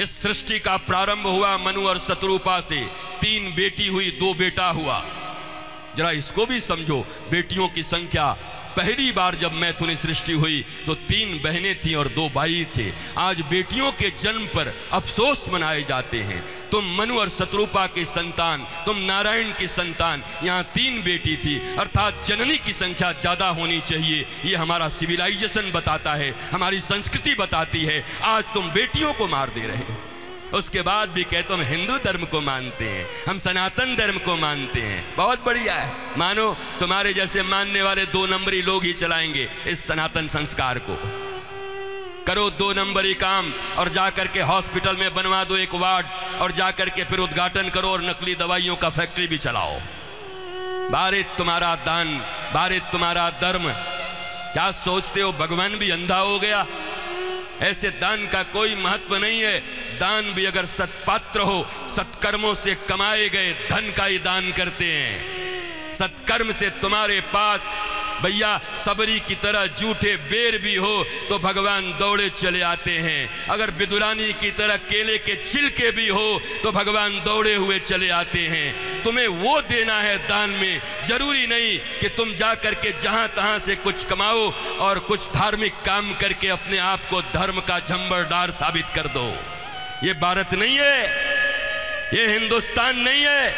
इस सृष्टि का प्रारंभ हुआ मनु और शत्रुपा से, 3 बेटी हुई 2 बेटा हुआ। जरा इसको भी समझो, बेटियों की संख्या, पहली बार जब मैथुनी सृष्टि हुई तो 3 बहनें थीं और 2 भाई थे। आज बेटियों के जन्म पर अफसोस मनाए जाते हैं। तुम मनु और शत्रुपा की संतान, तुम नारायण की संतान, यहाँ 3 बेटी थी, अर्थात जननी की संख्या ज्यादा होनी चाहिए। ये हमारा सिविलाइजेशन बताता है, हमारी संस्कृति बताती है। आज तुम बेटियों को मार दे रहे हैं। उसके बाद भी कहते हम हिंदू धर्म को मानते हैं, हम सनातन धर्म को मानते हैं। बहुत बढ़िया है, मानो। तुम्हारे जैसे मानने वाले 2 नंबरी लोग ही चलाएंगे इस सनातन संस्कार को। करो 2 नंबरी काम और जाकर के हॉस्पिटल में बनवा दो एक वार्ड, और जाकर के फिर उद्घाटन करो और नकली दवाइयों का फैक्ट्री भी चलाओ। भारत तुम्हारा दान, भारत तुम्हारा धर्म। क्या सोचते हो भगवान भी अंधा हो गया? ऐसे दान का कोई महत्व नहीं है। दान भी अगर सत्पात्र हो, सत्कर्मों से कमाए गए धन का ही दान करते हैं। सत्कर्म से तुम्हारे पास भैया सबरी की तरह झूठे बेर भी हो तो भगवान दौड़े चले आते हैं। अगर बिदुरानी की तरह केले के छिलके भी हो तो भगवान दौड़े हुए चले आते हैं। तुम्हें वो देना है दान में। जरूरी नहीं कि तुम जा करके जहां तहां से कुछ कमाओ और कुछ धार्मिक काम करके अपने आप को धर्म का झंबरदार साबित कर दो। ये भारत नहीं है, ये हिंदुस्तान नहीं है,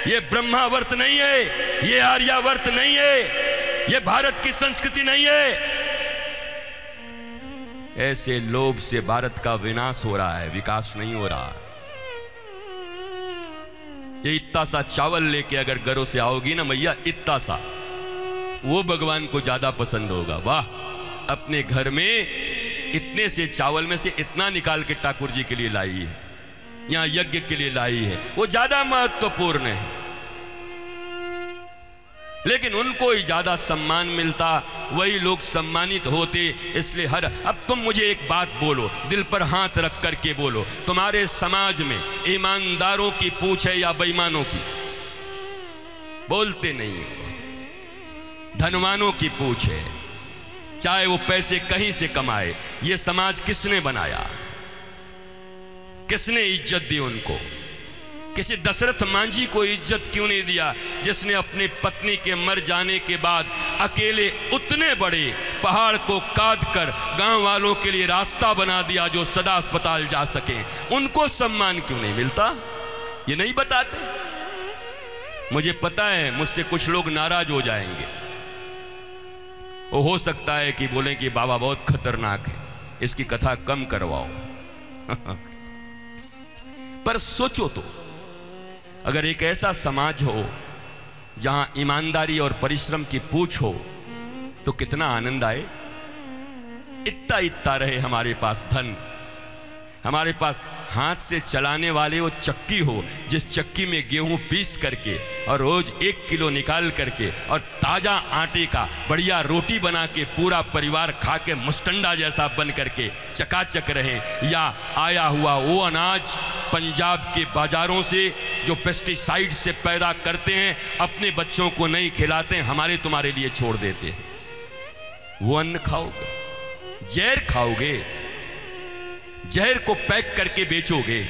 ये ब्रह्मावर्त नहीं है, ये आर्यावर्त नहीं है, ये भारत की संस्कृति नहीं है। ऐसे लोभ से भारत का विनाश हो रहा है, विकास नहीं हो रहा। ये इतना सा चावल लेके अगर घरों से आओगी ना मैया, इतना सा, वो भगवान को ज्यादा पसंद होगा। वाह, अपने घर में इतने से चावल में से इतना निकाल के ठाकुर जी के लिए लाई है, यहां यज्ञ के लिए लाई है, वो ज्यादा महत्वपूर्ण है। लेकिन उनको ही ज्यादा सम्मान मिलता, वही लोग सम्मानित होते। इसलिए अब तुम मुझे एक बात बोलो, दिल पर हाथ रख करके बोलो, तुम्हारे समाज में ईमानदारों की पूछ है या बेईमानों की? बोलते नहीं हो। धनवानों की पूछ है, चाहे वो पैसे कहीं से कमाए। ये समाज किसने बनाया? किसने इज्जत दी उनको? किसी दशरथ मांझी को इज्जत क्यों नहीं दिया, जिसने अपनी पत्नी के मर जाने के बाद अकेले उतने बड़े पहाड़ को काट कर गांव वालों के लिए रास्ता बना दिया जो सदा अस्पताल जा सके? उनको सम्मान क्यों नहीं मिलता? ये नहीं बताते। मुझे पता है मुझसे कुछ लोग नाराज हो जाएंगे। वो हो सकता है कि बोलें कि बाबा बहुत खतरनाक है, इसकी कथा कम करवाओ। पर सोचो तो, अगर एक ऐसा समाज हो जहां ईमानदारी और परिश्रम की पूछ हो तो कितना आनंद आए। इतना इतना रहे हमारे पास धन, हमारे पास हाथ से चलाने वाले वो चक्की हो, जिस चक्की में गेहूं पीस करके और रोज 1 किलो निकाल करके और ताजा आटे का बढ़िया रोटी बना के पूरा परिवार खा के मुस्टंडा जैसा बन करके चकाचक रहे। या आया हुआ वो अनाज पंजाब के बाजारों से जो पेस्टिसाइड से पैदा करते हैं, अपने बच्चों को नहीं खिलाते, हमारे तुम्हारे लिए छोड़ देते हैं। वो अन्न खाओगे, जहर खाओगे, जहर को पैक करके बेचोगे।